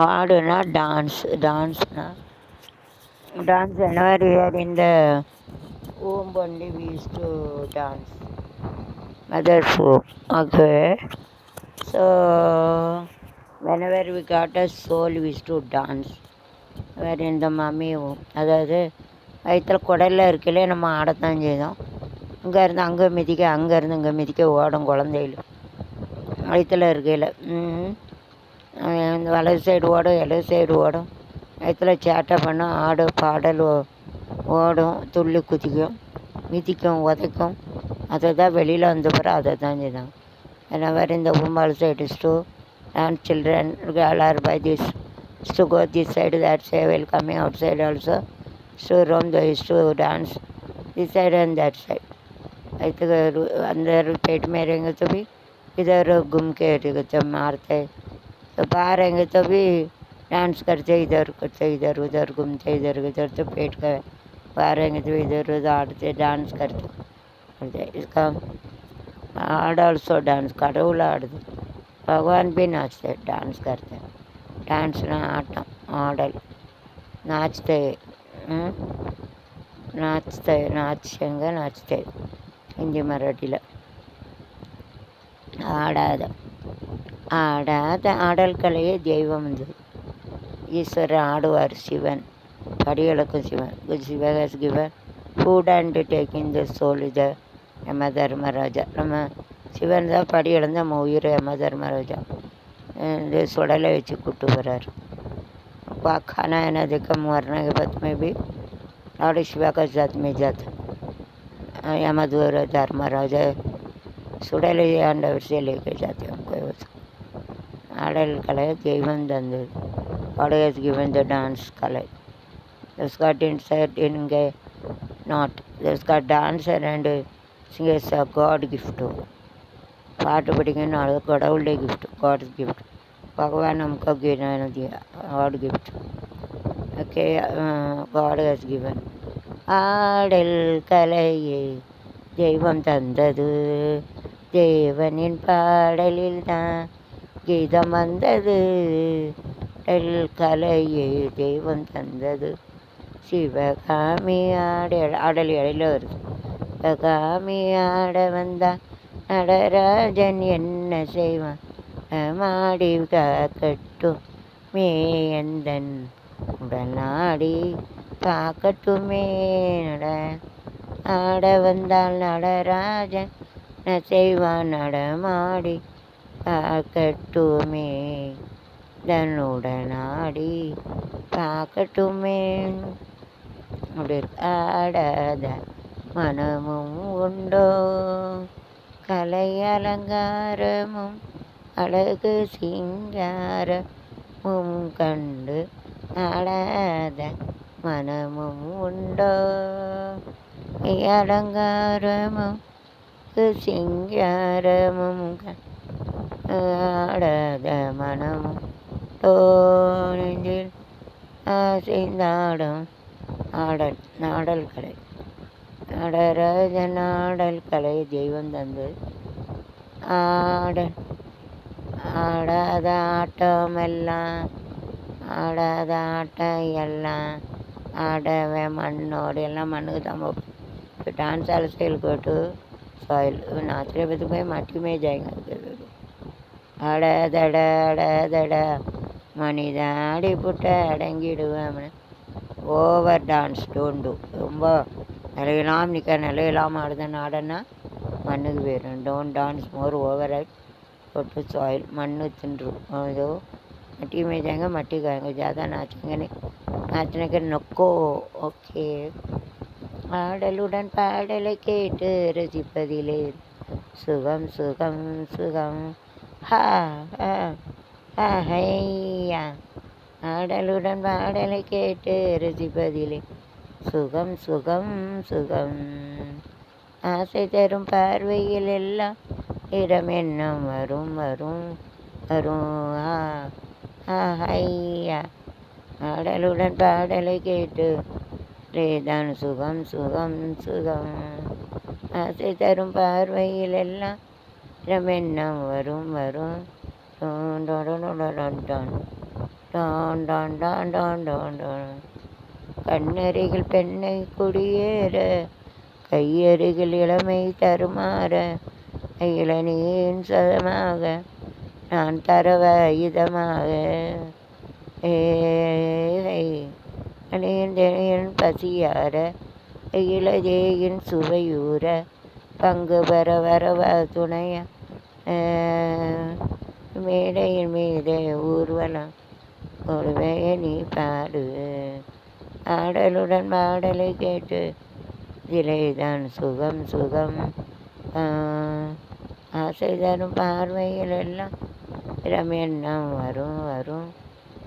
ஆடுனா டான்ஸ்னா dance whenever we are in the home only we used to dance. Mother's home. Okay. So whenever we got a soul we used to dance. வேறு இந்த mummy அதாவது வயிற்றில் குடலில் இருக்கையிலே நம்ம ஆடத்தான் செய்தோம். இங்கேருந்து அங்கே மிதிக்க, அங்கேருந்து இங்கே மிதிக்க ஓடும் குழந்தைகள் வயிற்றில் இருக்கையில். இந்த வலது சைடு ஓடும், இடது சைடு ஓடும், வயிற்றில் சேட்டை பண்ணும், ஆடு பாடல் ஓடும், துள்ளி குதிக்கும், மிதிக்கும், உதைக்கும். அதை தான் வெளியில் வந்த பிறகு அதை தான் செய்தாங்க. whenever in the woman side is to and children girl are by this is to go this side, that side, while coming outside also to roam, they used to dance this side and that side. अंदर पेट में रहेंगे तो भी इधर घूम के रहेंगे, मारते तो बाहर रहेंगे तो भी डांस करते, इधर करते, इधर उधर घूमते, इधर उधर, तो पेट का बाहर रहेंगे तो इधर उधर आड़ते डांस करते. इसका आड़ ऑल्सो डांस கடவுள் ஆடுது, பகவான் भी नाचते डांस करते. डांसना ஆட்டம், ஆடல், नाचते नाचते नाचेंगे नाचते हिंदी मराठीला. ஆடாத ஆடாத ஆடல் கலையே தெய்வம் வந்து ஈஸ்வரன் ஆடுவார். Sivan படிகளுக்கும் Sivan has given food and taking the soul is the யம தர்மராஜா. நம்ம சிவன் தான் படி இழந்து நம்ம உயிரை யம தர்மராஜா இந்த சுடலை வச்சு கூட்டு போகிறார். खाना है ना देखा, मरने के बाद में भी लॉर्ड शिवा का जात में जाता यमदूर धर्मराजा சுடலை ஆண்டவர் से लेके जाते हमको. ஆடல் கலை தெய்வம் தந்தது. God has given the dance Kalai. Those got inside in not. Those got dancer and singers a God gift. பாட்டு படிக்கணும், அது கடவுளுடைய கிஃப்ட், காட்ஸ் கிஃப்ட். பகவான் நமக்கு दिया god gift. Okay, god has given. ஆடல் கலையே தெய்வம் தந்தது, தேவனின் பாடலில் தான் கீதம் வந்தது. ஆடல் கலையே தெய்வம் தந்தது, சிவகாமி ஆடல் இடையில வருது. சிவகாமி ஆட வந்தா நடராஜன் என்ன செய்வான், மாடி காக்கட்டும் மேயந்தன் உடனாடி பார்க்கட்டுமே. ஆட வந்தால் நடராஜன் என்ன செய்வான், நடமாடி பார்க்கட்டுமே, தன்னுடனாடி பார்க்கட்டுமே. அப்படி இருக்கு. ஆடாத மனமும் உண்டோ, கலை அலங்காரமும் அழகு சிங்காரமும் கண்டு ஆடாத மனமும் உண்டோ, அலங்காரமும் சிங்காரமும் ஆடாத மனமும் நெஞ்சில் ஆசைந்தாடும் ஆடல். நாடல் கலை நடராஜன் ஆடல் கலை தெய்வம் தந்தது. ஆடல் ஆடாத ஆட்டம் எல்லாம், ஆடாத ஆட்டம் எல்லாம், ஆடவன் மண்ணோடு எல்லாம் மண்ணுக்கு தான் போகும். तो dance also will go to soil. नाचने में तो भाई माटी में जाएंगे. அடதட மனிதா அடி புட்ட அடங்கிடுவேன். Over dance don't do. ரொம்ப நிலையெல்லாம் நிற்க, நிலையெல்லாம் ஆடுதுன்னு ஆடனா மண்ணுக்கு போயிடும். Don't dance more over add to soil. மண்ணு தின்றும். जो मट्टी में जाएंगे मट्टी खाएंगे, ज़्यादा नाचेंगे नहीं, नाचने के नक्को. ओके. ஆடலுடன் பாடலை கேட்டு ரசிப்பதிலே சுகம் சுகம் சுகம். ஹா ஹா ஹா ஹையா. ஆடலுடன் பாடலை கேட்டு ரசிப்பதிலே சுகம் சுகம் சுகம். ஆசை தரும் பார்வையில் எல்லாம் இடம் எண்ணம் வரும் வரும் வரும். ஆ ஆ ஹையா. ஆடலுடன் பாடலை கேட்டு ரேதான் சுகம் சுகம் சுகம். ஆசை தரும் பார்வையில் எல்லாம் இடம் எண்ணம் வரும் வரும். டான் டான் டான் டான் டான் டான். கண்ணருகில் பெண்ணை குடியேற, கையருகில் இளமை தருமாற, இளநீன் சதமாக நான் தரவ இதமாக. அணியன் பசியார, இளதேயின் சுவையூற, பங்கு பெற வரவ துணைய. மேடையின் மீதே ஊர்வலம் ஒருவைய நீ பாடு. ஆடலுடன் பாடலை கேட்டு இதிலேதான் சுகம் சுகம். ஆசை தரும் பார்வையில் எல்லாம் எண்ணம் வரும் வரும்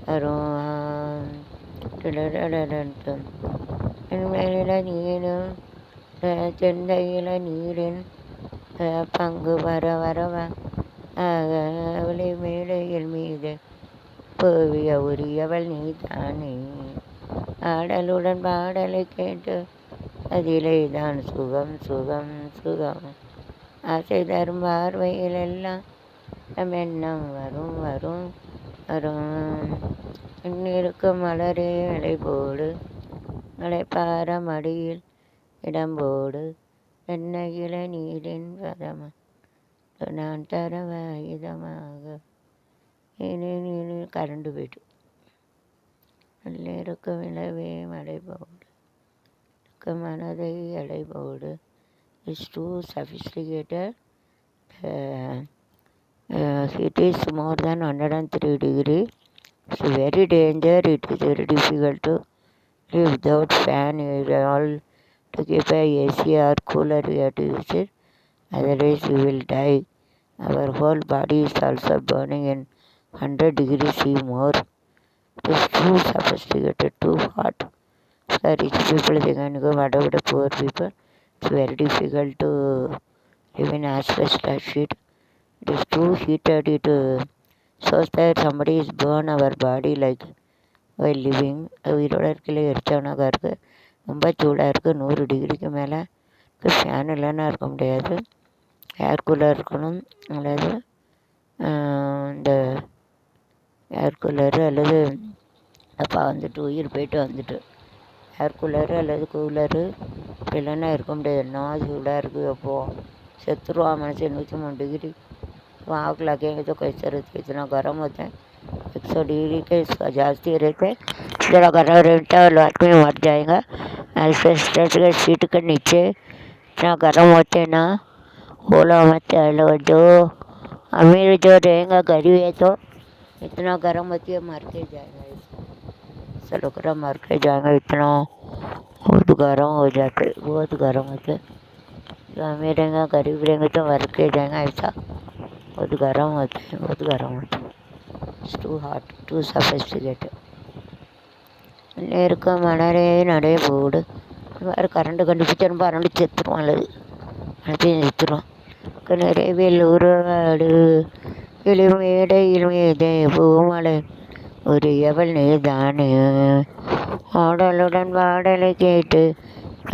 வரும். மேலில நீரும் செந்தையில நீரின் பங்கு வர வரவ அவளை மேடையில் மீது போவிய உரியவள் நீ தானே. ஆடலுடன் பாடலை கேட்டு அதிலே தான் சுகம் சுகம் சுகம். ஆசை தரும் பார்வையில் எல்லாம் நம் எண்ணம் வரும் வரும் வரும். இருக்கும் மலரே அலை போடு, மலைப்பார மடியில் இடம்போடு, வெண்ணையில நீரின் பதமாக நான் தரவ இதமாக. கரண்டு போய்ட்டு இருக்கும் இளவே மலை போடு, இருக்கும் மனதை அலை போடு. It's too sophisticated. It is more than 103 degree. It's very danger. It is very difficult to live without fan. You all to keep a AC or cooler we have to use it. Otherwise we will die. Our whole body is also burning in 100 degrees C more. It is too sophisticated, too hot. For rich people they can go, what about the poor people? It's very difficult to live in asbestos sheet. It is too heated. It shows that somebody is burn our body like while living. உயிரோட இருக்கையில் எரிச்சவனாக இருக்குது. ரொம்ப சூடாக இருக்குது. 100 டிகிரிக்கு மேலே fan இல்லைன்னா இருக்க முடியாது. ஏர் கூலர் இருக்கணும். அல்லது இந்த ஏர் கூலரு அல்லது அப்பா வந்துட்டு உயிர் போயிட்டு வந்துட்டு ஏர் கூலரு அல்லது கூலரு இல்லைன்னா இருக்க முடியாது. என்ன சூடாக இருக்குது. அப்போது செத்துருவா மனுஷன். 103 डिग्री आग लगेंगे तो कैसे रहते. इतना गर्म होता है. 100 डिग्री के जास्ती रहते. ज़रा गर्म रहता है, आदमी मर जाएगा. ऐसे के सीट के नीचे इतना गर्म होते ना, बोला मत. लोग जो अमीर जो रहेगा, गरीब है तो इतना गर्म होती है, मर के जाएगा. ऐसा लोग मर के जाएगा. इतना बहुत गर्म हो जाते, बहुत गर्म होते. जो अमीर रहेंगे, गरीब रहेंगे तो मर के जाएगा. ऐसा बहुत गर्म होता है, बहुत गर्म होता है. It's too hot, too sophisticated. இருக்கும் மணரே நடை போடு. வேறு கரண்ட் கண்டுபிடிச்சா பரண்டு செத்துருவோம். அல்லது அனைத்தையும் செத்துருவோம். நிறைவேல் உருவாடு இளமேடை இளமேதே பூமலை உரியவள் நீதானே. ஆடலுடன் பாடலை கேட்டு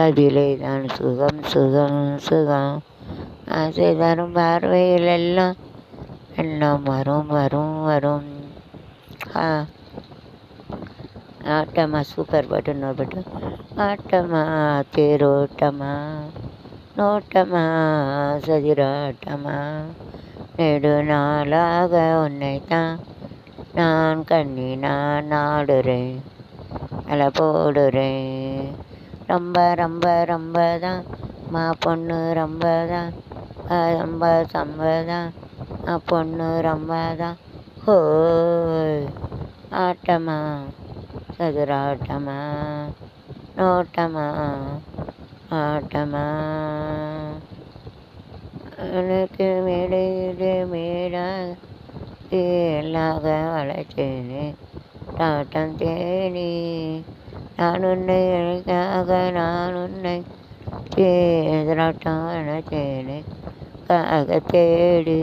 அதிலே தான் சுகம் சுகம் சுகம். ஆசை தரும் பார்வையில் எல்லாம் எண்ணம் வரும் வரும் வரும். ஆட்டமா சூப்பர் பாட்டு. இன்னொரு பாட்டு. ஆட்டமா தேரோட்டமா நோட்டமா சதிராட்டமா, நெடு நாளாக உன்னைத்தான் நான் கண்ணி நான் நாடுறேன், அலை போடுறேன். ரொம்ப ரொம்ப ரொம்ப தான் மா பொண்ணு ரொம்ப தான், ரொம்ப ரொம்ப தான் பொண்ணு ரொம்ப தான். ஹோய் ஆட்டமா சதுராட்டமா நோட்டமா ஆட்டமா. எனக்கு மேடையிலே மேடாக எல்லாக வளர்த்தேனே தாட்டம் தேனி. நான் உன்னை எனக்காக நான் உன்னை தேராட்டம் வளர்த்தேனே காக தேடி.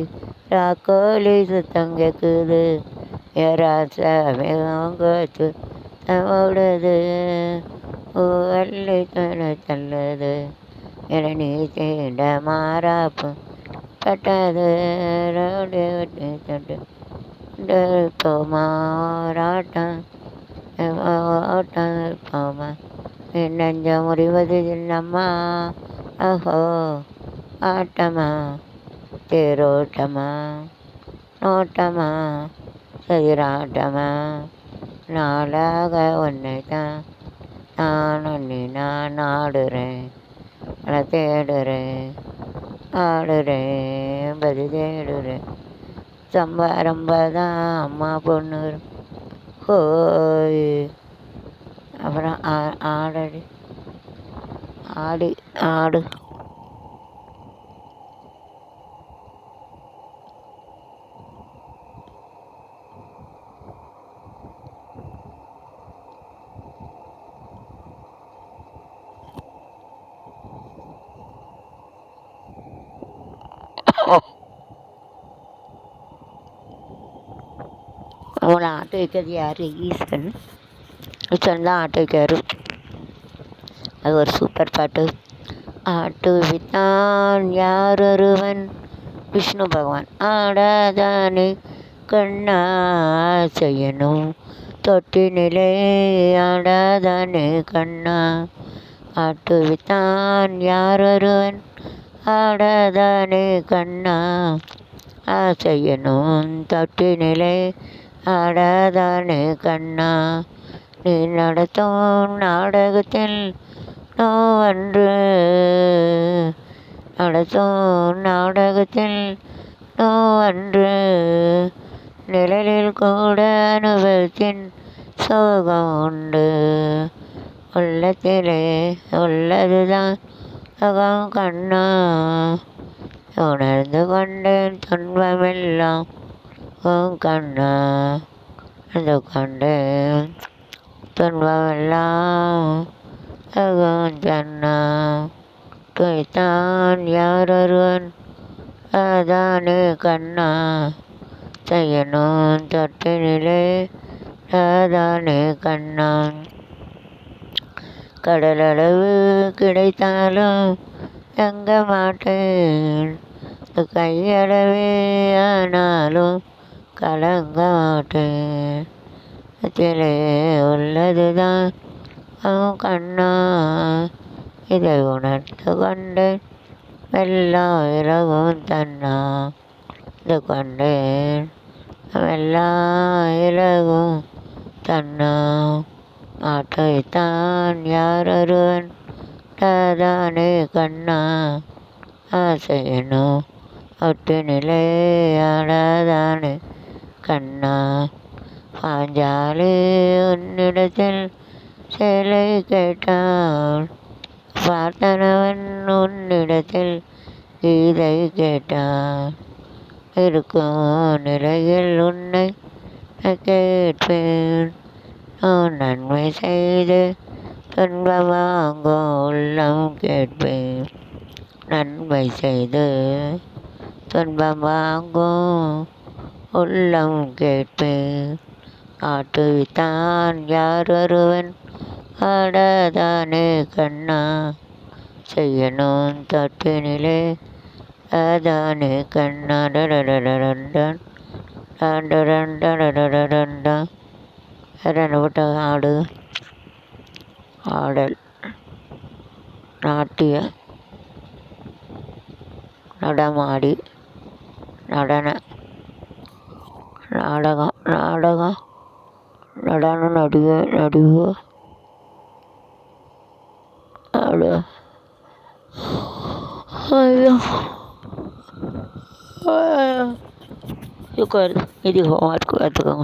ராக்கோலி சுத்தம் கேட்குது, யாராசா மேகோத்து ஓடுது. பூவல்லி துணை தள்ளுது, இளநீ தீண்ட மாறாப்பு கட்டாது. ரோடு விட்டு தொட்டு இருப்போமா ஆராட்டம் ஆட்டம் இருப்போமா என் நெஞ்சம் முறிவது இல்லம்மா ஓஹோ ஆட்டமா தேரோட்டமா நோட்டமா சதிராட்டமா நாளாக ஒன்றை தான் நான் ஒன்னி நான் ஆடுறேன் அதை தேடுறேன் ஆடுறேன் பதி தேடுறேன் ரொம்ப தான் அம்மா பொண்ணு ஹோய் அப்புறம் ஆடடி ஆடி ஆடு அவங்கள ஆட்ட வைக்கிறது யார்? ஈசன். ஈசன் தான் ஆட்ட வைக்காரு. அது ஒரு சூப்பர் பாட்டு. ஆட்டுவித்தான் யார் ஒருவன் விஷ்ணு பகவான் ஆடாதானே கண்ணா செய்யணும் தொட்டினிலே ஆடாதானே கண்ணா. ஆட்டுவித்தான் யார் ஒருவன் ஆடாதானே கண்ணா செய்யணும் தொட்டினிலே ஆடாதானே கண்ணா. நீ நடத்தும் நாடகத்தில் நோவன்று நடத்தும் நாடகத்தில் நோவன்று நிழலில் கூட அனுபவத்தின் சோகம் உண்டு. உள்ளத்திலே உள்ளதுதான் அகம் கண்ணா. உணர்ந்து கொண்டேன் துன்பமெல்லாம் கண்ணா. உணர்ந்து கொண்டேன் துன்பமெல்லாம் அகம் கண்ணா. துய்த்தான் யார் ஒருவன் அதானே கண்ணா செய்யணும் தொட்டினிலே அதானே கண்ணா. கடலளவு கிடைத்தாலும் எங்க மாட்டேன் கையளவே ஆனாலும் கலங்க மாட்டேன். அதிலே உள்ளதுதான் அவன் கண்ணா. இதை உணர்ந்து கொண்டேன் எல்லா இலகும் தன்னா. இது கொண்டேன் எல்லா இலகும் தன்னா. ஆட்டைத்தான் யார் ஒருவன் தானே கண்ணா ஆசையனோ ஒட்டினிலே ஆடாதானே கண்ணா. பாஞ்சாலி உன்னிடத்தில் சேலை கேட்டாள் பார்த்தனவன் உன்னிடத்தில் கீதை கேட்டான். இருக்கும் நிலையில் உன்னை கேட்பேன் நன்மை செய்து துன்பம் வாங்கும் உள்ளம் கேட்பேன். நன்மை செய்து துன்பம் வாங்கும் உள்ளம் கேட்பேன். ஆட்டுவித்தான் யார் ஒருவன் ஆடாதானே கண்ணா செய்யணும் தொட்டினிலே அதானே கண்ணா. டடடடடன் டடடடடன் விட்ட ஆடு ஆடல் நாட்டிய நடமாடி நடன நாடகம் நடன நடிகை ஆடு ஐயோ இது ஹோம்ஒர்க் பார்த்துக்கோங்க.